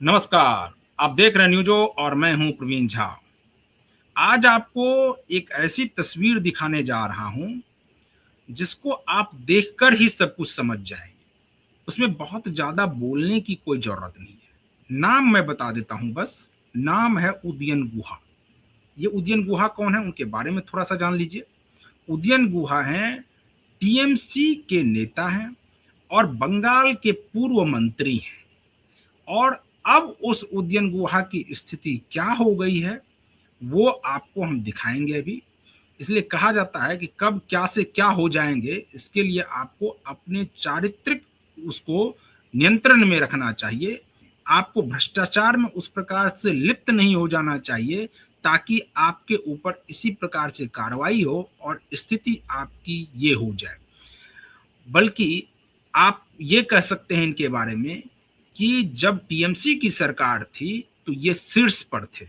नमस्कार। आप देख रहे हैं न्यूज़ो और मैं हूं प्रवीण झा। आज आपको एक ऐसी तस्वीर दिखाने जा रहा हूं जिसको आप देखकर ही सब कुछ समझ जाएंगे। उसमें बहुत ज़्यादा बोलने की कोई ज़रूरत नहीं है। नाम मैं बता देता हूं बस। नाम है उदयन गुहा। ये उदयन गुहा कौन है उनके बारे में थोड़ा सा जान लीजिए। उदयन गुहा हैं टीएमसी के नेता हैं और बंगाल के पूर्व मंत्री हैं। और अब उस उदयन गुहा की स्थिति क्या हो गई है वो आपको हम दिखाएंगे अभी। इसलिए कहा जाता है कि कब क्या से क्या हो जाएंगे, इसके लिए आपको अपने चारित्रिक उसको नियंत्रण में रखना चाहिए। आपको भ्रष्टाचार में उस प्रकार से लिप्त नहीं हो जाना चाहिए ताकि आपके ऊपर इसी प्रकार से कार्रवाई हो और स्थिति आपकी ये हो जाए। बल्कि आप ये कह सकते हैं इनके बारे में कि जब टीएमसी की सरकार थी तो ये शीर्ष पर थे,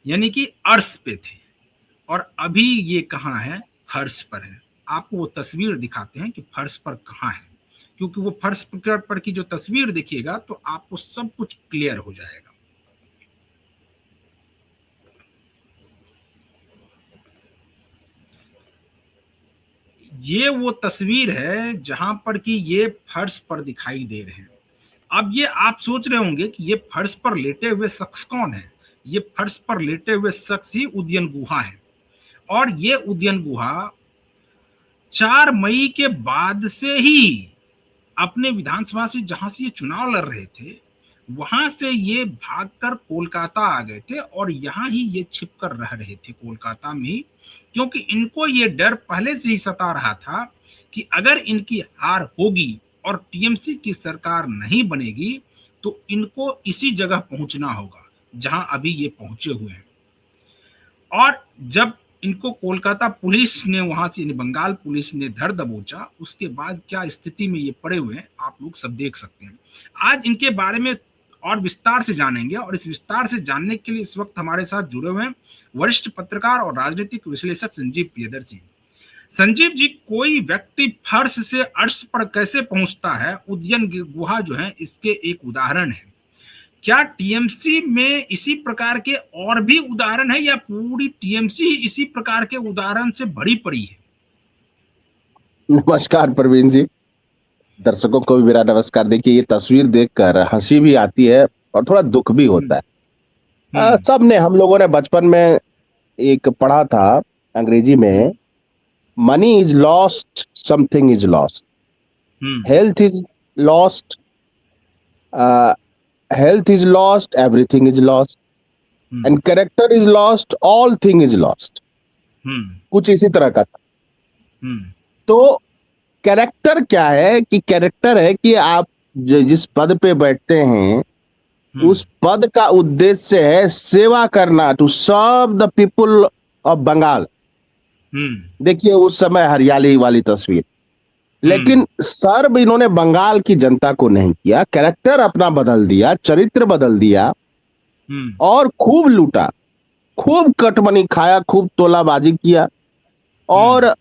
यानी कि अर्श पे थे। और अभी ये कहाँ है? फर्श पर है। आपको वो तस्वीर दिखाते हैं कि फर्श पर कहाँ है, क्योंकि वो फर्श पर की जो तस्वीर देखिएगा तो आपको सब कुछ क्लियर हो जाएगा। ये वो तस्वीर है जहां पर कि ये फर्श पर दिखाई दे रहे हैं। अब ये आप सोच रहे होंगे कि ये फर्श पर लेटे हुए शख्स कौन है? ये फर्श पर लेटे हुए शख्स ही उदयन गुहा है। और ये उदयन गुहा 4 मई के बाद से ही अपने विधानसभा से जहां से ये चुनाव लड़ रहे थे वहां से ये भागकर कोलकाता आ गए थे और यहाँ ही ये छिप कर रह रहे थे कोलकाता में ही, क्योंकि इनको ये डर पहले से ही सता रहा था कि अगर इनकी हार होगी और टीएमसी की सरकार नहीं बनेगी तो इनको इसी जगह पहुंचना होगा जहां अभी ये पहुंचे हुए हैं। और जब इनको कोलकाता पुलिस ने वहां से बंगाल पुलिस ने धर दबोचा, उसके बाद क्या स्थिति में ये पड़े हुए हैं आप लोग सब देख सकते हैं। आज इनके बारे में और विस्तार से जानेंगे और इस विस्तार से जानने के लिए इस वक्त हमारे साथ जुड़े हुए हैं वरिष्ठ पत्रकार और राजनीतिक विश्लेषक संजीव प्रियदर्शी। संजीव जी, कोई व्यक्ति फर्श से अर्श पर कैसे पहुंचता है? उदयन गुहा जो है इसके एक उदाहरण है। क्या टीएमसी में इसी प्रकार के और भी उदाहरण है या पूरी टीएमसी इसी प्रकार के उदाहरण से भरी पड़ी है? नमस्कार प्रवीण जी। दर्शकों को भी मेरा नमस्कार। देखिए, ये तस्वीर देखकर हंसी भी आती है और थोड़ा दुख भी होता है। सब ने हम लोगों ने बचपन में एक पढ़ा था अंग्रेजी में, money is lost, something is lost, health is lost, health is lost, everything is lost, and character is lost, all thing is lost. कुछ इसी तरह का था। तो कैरेक्टर क्या है कि कैरेक्टर है कि आप जिस पद पे बैठते हैं उस पद का उद्देश्य है सेवा करना, to serve the people of Bengal. देखिए उस समय हरियाली वाली तस्वीर, लेकिन सर्व इन्होंने बंगाल की जनता को नहीं किया। कैरेक्टर अपना बदल दिया, चरित्र बदल दिया और खूब लूटा, खूब कटमनी खाया, खूब तोलाबाजी किया। और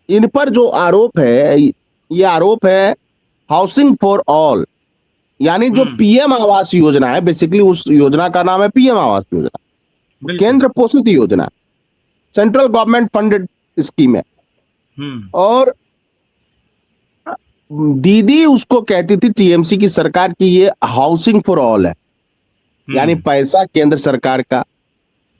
इन पर जो आरोप है, ये आरोप है हाउसिंग फॉर ऑल, यानी जो पीएम आवास योजना है, बेसिकली उस योजना का नाम है पीएम आवास योजना, केंद्र पोषित योजना, सेंट्रल गवर्नमेंट फंडेड स्कीम है। और दीदी उसको कहती थी टीएमसी की सरकार की ये हाउसिंग फॉर ऑल है, यानी पैसा केंद्र सरकार का,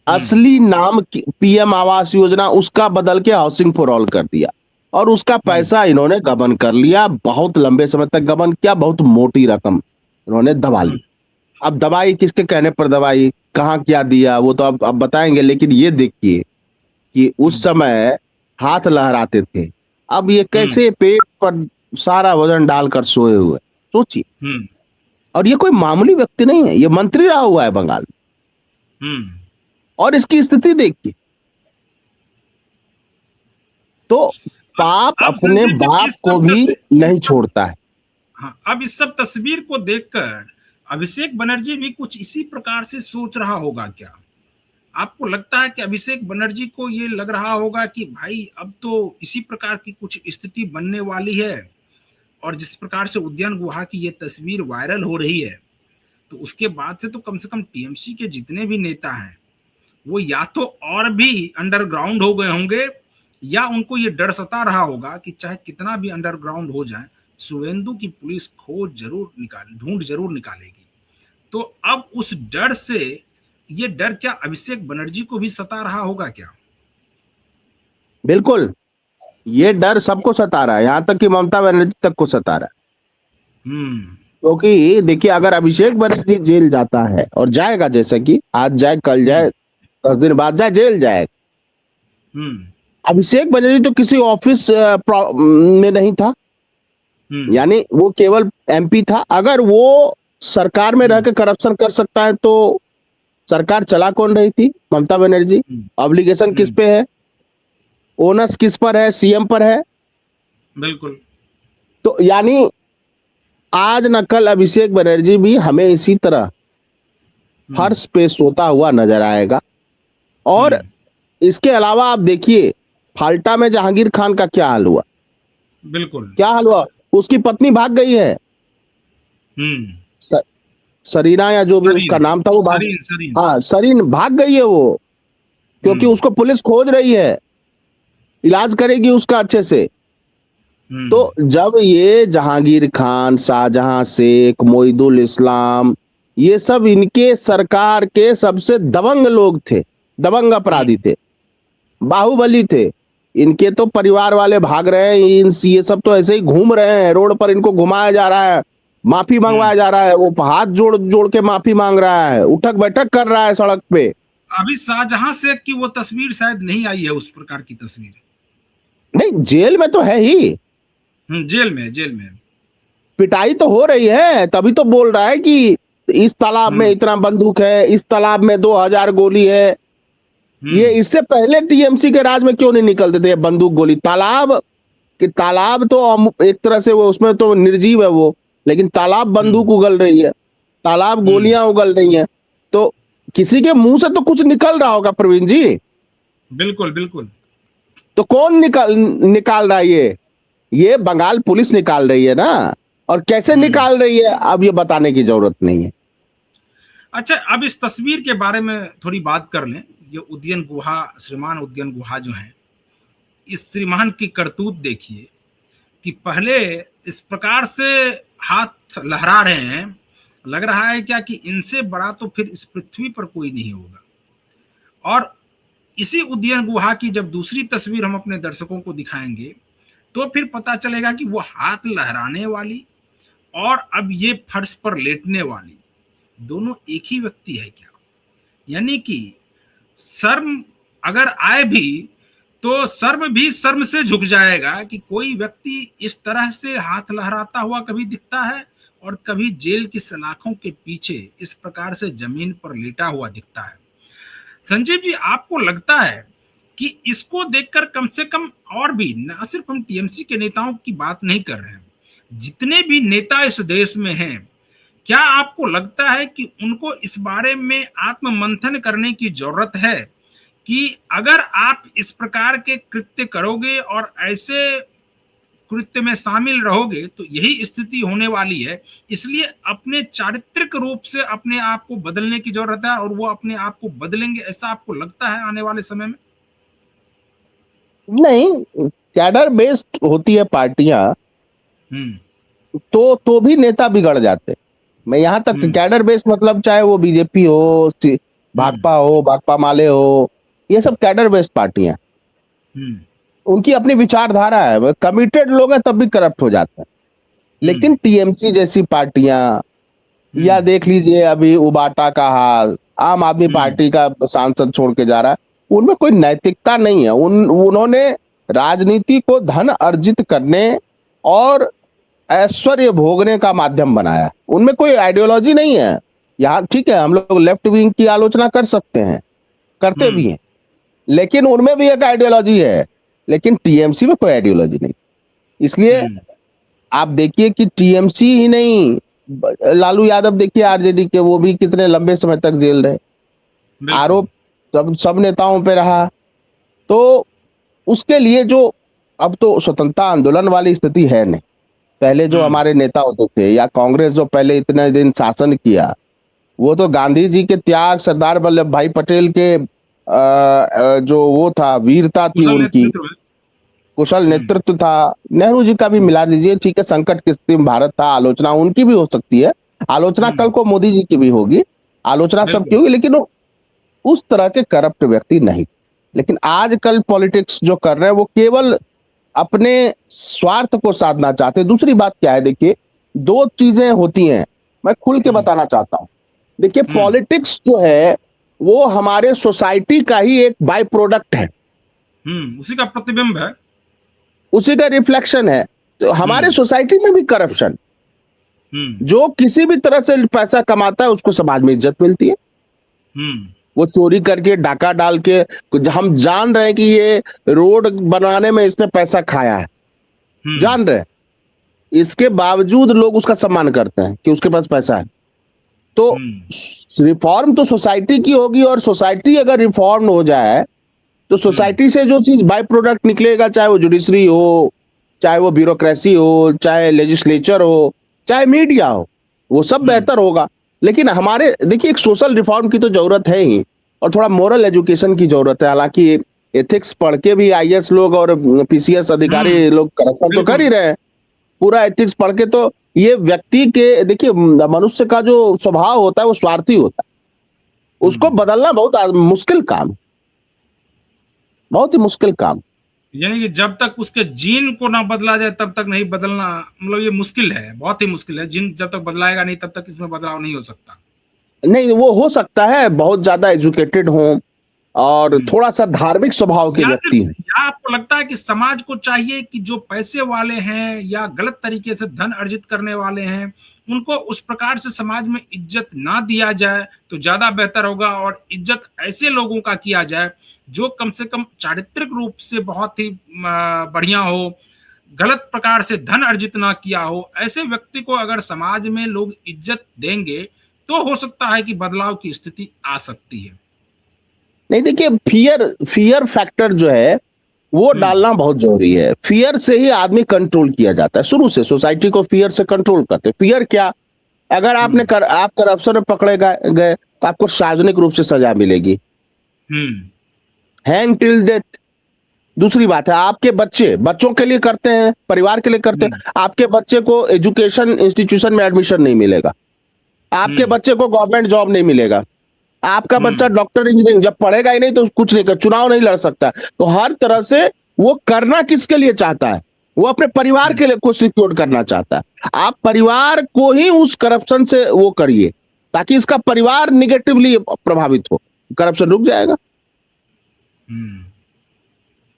असली नाम पीएम आवास योजना, उसका बदल के हाउसिंग फॉर ऑल कर दिया और उसका पैसा इन्होंने गबन कर लिया। बहुत लंबे समय तक गबन किया, बहुत मोटी रकम इन्होंने दबा ली। अब दवाई किसके कहने पर दवाई, कहाँ क्या दिया वो तो अब बताएंगे, लेकिन ये देखिए कि उस समय हाथ लहराते थे, अब ये कैसे पेट पर सारा वजन डालकर सोए हुए, सोचिए। और ये कोई मामूली व्यक्ति नहीं है, ये मंत्री रहा हुआ है बंगाल में। और इसकी स्थिति देखिए, तो पाप अपने बाप को भी नहीं छोड़ता है। हाँ, अब इस सब तस्वीर को देखकर अभिषेक बनर्जी भी कुछ इसी प्रकार से सोच रहा होगा क्या? आपको लगता है कि अभिषेक बनर्जी को ये लग रहा होगा कि भाई अब तो इसी प्रकार की कुछ स्थिति बनने वाली है और जिस प्रकार से उद्यान गुहा की ये तस्वीर वायरल हो रही है तो उसके बाद से तो कम से कम टीएमसी के जितने भी नेता हैं वो या तो और भी अंडरग्राउंड हो गए होंगे, या उनको ये डर सता रहा होगा कि चाहे कितना भी अंडरग्राउंड हो जाए, शुभेंदु की पुलिस ढूंढ जरूर निकालेगी। तो अब उस डर से, ये डर क्या अभिषेक बनर्जी को भी सता रहा होगा क्या? बिल्कुल, ये डर सबको सता रहा है, यहां तक कि ममता बनर्जी तक को सता रहा है। क्योंकि देखिए, अगर अभिषेक बनर्जी जेल जाता है, और जाएगा, जैसे कि आज जाए, कल जाए, 10 दिन बाद जाए, जेल जाए। अभिषेक बनर्जी तो किसी ऑफिस में नहीं था, यानी वो केवल एमपी था। अगर वो सरकार में रह के करप्शन कर सकता है तो सरकार चला कौन रही थी? ममता बनर्जी। ऑब्लिगेशन किस पे है? ओनस किस पर है? सीएम पर है। बिल्कुल। तो यानी आज न कल अभिषेक बनर्जी भी हमें इसी तरह फर्श पे सोता हुआ नजर आएगा। और इसके अलावा आप देखिए, फाल्टा में जहांगीर खान का क्या हाल हुआ। बिल्कुल, क्या हाल हुआ? उसकी पत्नी भाग गई है। सरीना या जो भी उसका नाम था, वो हाँ, सरीन भाग गई है वो, क्योंकि उसको पुलिस खोज रही है, इलाज करेगी उसका अच्छे से। तो जब ये जहांगीर खान, शाहजहां शेख, मोइदुल इस्लाम, ये सब इनके सरकार के सबसे दबंग लोग थे, दबंग अपराधी थे, बाहुबली थे। इनके तो परिवार वाले भाग रहे हैं, ये सब तो ऐसे ही घूम रहे हैं रोड पर, इनको घुमाया जा रहा है, माफी मंगवाया जा रहा है, वो हाथ जोड़ जोड़ के माफी मांग रहा है, उठक बैठक कर रहा है सड़क पे। अभी शाहजहां शेख की वो तस्वीर शायद नहीं आई है, उस प्रकार की तस्वीर। नहीं, जेल में तो है ही। जेल में पिटाई तो हो रही है, तभी तो बोल रहा है कि इस तालाब में इतना बंदूक है, इस तालाब में 2000 गोली है। ये इससे पहले टीएमसी के राज में क्यों नहीं निकलते थे बंदूक गोली? तालाब तो एक तरह से वो, उसमें तो निर्जीव है वो, लेकिन तालाब बंदूक उगल रही है, तालाब गोलियां उगल रही हैं। तो किसी के मुंह से तो कुछ निकल रहा होगा प्रवीण जी। बिल्कुल बिल्कुल। तो कौन निकाल रहा है? ये बंगाल पुलिस निकाल रही है ना। और कैसे निकाल रही है, अब ये बताने की जरूरत नहीं है। अच्छा, अब इस तस्वीर के बारे में थोड़ी बात कर लें। ये उदयन गुहा, श्रीमान उदयन गुहा जो हैं, इस श्रीमान की करतूत देखिए कि पहले इस प्रकार से हाथ लहरा रहे हैं, लग रहा है क्या कि इनसे बड़ा तो फिर इस पृथ्वी पर कोई नहीं होगा। और इसी उदयन गुहा की जब दूसरी तस्वीर हम अपने दर्शकों को दिखाएंगे तो फिर पता चलेगा कि वो हाथ लहराने वाली और अब ये फर्श पर लेटने वाली दोनों एक ही व्यक्ति है क्या? यानी कि शर्म अगर आए भी तो शर्म भी शर्म से झुक जाएगा कि कोई व्यक्ति इस तरह से हाथ लहराता हुआ कभी दिखता है और कभी जेल की सलाखों के पीछे इस प्रकार से जमीन पर लेटा हुआ दिखता है। संजीव जी, आपको लगता है कि इसको देखकर कम से कम, और भी न सिर्फ हम टीएमसी के नेताओं की बात नहीं कर रहे हैं, जितने भी नेता इस देश में हैं, क्या आपको लगता है कि उनको इस बारे में आत्ममंथन करने की जरूरत है कि अगर आप इस प्रकार के कृत्य करोगे और ऐसे कृत्य में शामिल रहोगे तो यही स्थिति होने वाली है, इसलिए अपने चारित्रिक रूप से अपने आप को बदलने की जरूरत है और वो अपने आप को बदलेंगे, ऐसा आपको लगता है आने वाले समय में? नहीं, कैडर बेस्ड होती है पार्टियां, तो भी नेता बिगड़ जाते। मैं यहां तक कैडर बेस्ड मतलब चाहे वो बीजेपी हो, भाकपा हो, भाकपा माले हो, ये सब कैडर बेस्ड पार्टियां, उनकी अपनी विचारधारा है, कमिटेड लोग हैं तब भी करप्ट हो जाते हैं। लेकिन टीएमसी जैसी पार्टियां, या देख लीजिए अभी उबाटा का हाल, आम आदमी पार्टी का सांसद छोड़ के जा रहा है, उनमें कोई नैतिकता नहीं है। उन्होंने राजनीति को धन अर्जित करने और ऐश्वर्य भोगने का माध्यम बनाया। उनमें कोई आइडियोलॉजी नहीं है। यहाँ ठीक है, हम लोग लेफ्ट विंग की आलोचना कर सकते हैं, करते भी हैं, लेकिन उनमें भी एक आइडियोलॉजी है। लेकिन टीएमसी में कोई आइडियोलॉजी नहीं। इसलिए आप देखिए कि टीएमसी ही नहीं, लालू यादव देखिए आरजेडी के, वो भी कितने लंबे समय तक जेल रहे, आरोप सब नेताओं पे रहा। तो उसके लिए जो अब तो स्वतंत्रता आंदोलन वाली स्थिति है नहीं। पहले जो हमारे नेता होते थे, या कांग्रेस जो पहले इतने दिन शासन किया, वो तो गांधी जी के त्याग, सरदार वल्लभ भाई पटेल के जो वो था, वीरता थी कुशल उनकी, नेतृत्व है। कुशल नेतृत्व था। नेहरू जी का भी मिला दीजिए, ठीक है, संकट की स्थिति में भारत था, आलोचना उनकी भी हो सकती है, आलोचना कल को मोदी जी की भी होगी, आलोचना सबकी होगी, लेकिन वो उस तरह के करप्ट व्यक्ति नहीं। लेकिन आजकल पॉलिटिक्स जो कर रहे हैं वो केवल अपने स्वार्थ को साधना चाहते हैं। दूसरी बात क्या है, देखिए, दो चीजें होती हैं, मैं खुल के बताना चाहता हूं। देखिए, पॉलिटिक्स जो है वो हमारे सोसाइटी का ही एक बाय प्रोडक्ट है, उसी का प्रतिबिंब है, उसी का रिफ्लेक्शन है। तो हमारे सोसाइटी में भी करप्शन, जो किसी भी तरह से पैसा कमाता है उसको समाज में इज्जत मिलती है। वो चोरी करके, डाका डाल के, हम जान रहे हैं कि ये रोड बनाने में इसने पैसा खाया है, जान रहे हैं, इसके बावजूद लोग उसका सम्मान करते हैं कि उसके पास पैसा है। तो रिफॉर्म तो सोसाइटी की होगी, और सोसाइटी अगर रिफॉर्म हो जाए तो सोसाइटी से जो चीज बाय प्रोडक्ट निकलेगा, चाहे वो जुडिशरी हो, चाहे वो ब्यूरोक्रेसी हो, चाहे लेजिस्लेचर हो, चाहे मीडिया हो, वो सब बेहतर होगा। लेकिन हमारे, देखिए, एक सोशल रिफॉर्म की तो जरूरत है ही, और थोड़ा मोरल एजुकेशन की जरूरत है। हालांकि एथिक्स पढ़ के भी आईएएस लोग और पीसीएस अधिकारी लोग करप्शन तो कर ही रहे हैं, पूरा एथिक्स पढ़ के। तो ये व्यक्ति के, देखिए, मनुष्य का जो स्वभाव होता है वो स्वार्थी होता है, उसको बदलना बहुत मुश्किल काम, बहुत ही मुश्किल काम। यानी कि जब तक उसके जीन को ना बदला जाए तब तक नहीं बदलना, मतलब ये मुश्किल है, बहुत ही मुश्किल है। जीन जब तक बदलाएगा नहीं तब तक इसमें बदलाव नहीं हो सकता। नहीं, वो हो सकता है बहुत ज्यादा एजुकेटेड हो और थोड़ा सा धार्मिक स्वभाव के व्यक्ति हैं। या आपको लगता है कि समाज को चाहिए कि जो पैसे वाले हैं या गलत तरीके से धन अर्जित करने वाले हैं, उनको उस प्रकार से समाज में इज्जत ना दिया जाए तो ज्यादा बेहतर होगा, और इज्जत ऐसे लोगों का किया जाए जो कम से कम चारित्रिक रूप से बहुत ही बढ़िया हो, गलत प्रकार से धन अर्जित ना किया हो। ऐसे व्यक्ति को अगर समाज में लोग इज्जत देंगे तो हो सकता है कि बदलाव की स्थिति आ सकती है। नहीं, देखिए, फियर फैक्टर जो है वो डालना बहुत जरूरी है। फियर से ही आदमी कंट्रोल किया जाता है, शुरू से सोसाइटी को फियर से कंट्रोल करते हैं। फियर क्या, अगर आप करप्शन में पकड़े गए तो आपको सार्वजनिक रूप से सजा मिलेगी, हैंग टिल डेथ। दूसरी बात है, आपके बच्चों के लिए करते हैं, परिवार के लिए करते हैं, आपके बच्चे को एजुकेशन इंस्टीट्यूशन में एडमिशन नहीं मिलेगा, आपके बच्चे को गवर्नमेंट जॉब नहीं मिलेगा, आपका बच्चा डॉक्टर इंजीनियरिंग जब पढ़ेगा ही नहीं तो कुछ नहीं कर, चुनाव नहीं लड़ सकता। तो हर तरह से वो करना किसके लिए चाहता है, वो अपने परिवार के लिए को सिक्योर करना चाहता है। आप परिवार को ही उस करप्शन से वो करिए ताकि इसका परिवार निगेटिवली प्रभावित हो, करप्शन रुक जाएगा।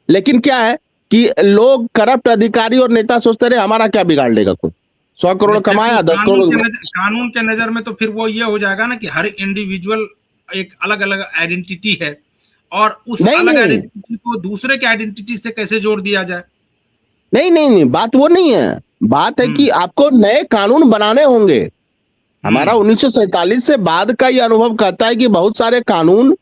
लेकिन क्या है कि लोग, करप्ट अधिकारी और नेता सोचते रहे हमारा क्या बिगाड़ लेगा, कोई 100 करोड़ कमाया, 10 करोड़। कानून के नजर में तो फिर वो ये हो जाएगा ना कि हर इंडिविजुअल एक अलग अलग आइडेंटिटी है, और उस अलग आइडेंटिटी को दूसरे के आइडेंटिटी से कैसे जोड़ दिया जाए। नहीं, बात वो नहीं है। बात है कि आपको नए कानून बनाने होंगे। हमारा 1947 से बाद का ये अनुभव कहता है कि बहुत सारे कानून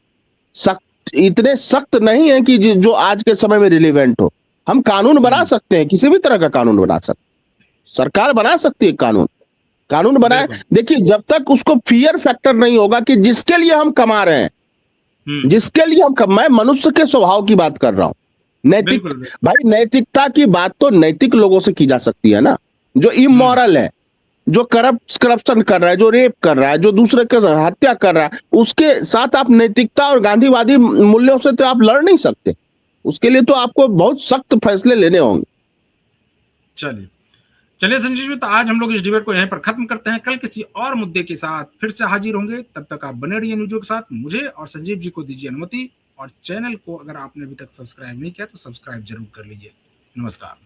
इतने सख्त नहीं है कि जो आज के समय में रिलेवेंट हो। हम कानून बना सकते हैं, किसी भी तरह का कानून बना सकते, सरकार बना सकती है कानून बनाए। देखिए, जब तक उसको फियर फैक्टर नहीं होगा कि जिसके लिए हम कमा रहे हैं, जिसके लिए मैं मनुष्य के स्वभाव की बात कर रहा हूं, नैतिक, भाई नैतिकता की बात तो नैतिक लोगों से की जा सकती है ना। जो इमोरल है, जो करप्शन कर रहा है, जो रेप कर रहा है, जो दूसरे के हत्या कर रहा है, उसके साथ आप नैतिकता और गांधीवादी मूल्यों से तो आप लड़ नहीं सकते। उसके लिए तो आपको बहुत सख्त फैसले लेने होंगे। चलिए संजीव जी, तो आज हम लोग इस डिबेट को यहीं पर खत्म करते हैं। कल किसी और मुद्दे के साथ फिर से हाजिर होंगे। तब तक आप बने रहिए न्यूज़ के साथ। मुझे और संजीव जी को दीजिए अनुमति, और चैनल को अगर आपने अभी तक सब्सक्राइब नहीं किया तो सब्सक्राइब जरूर कर लीजिए। नमस्कार।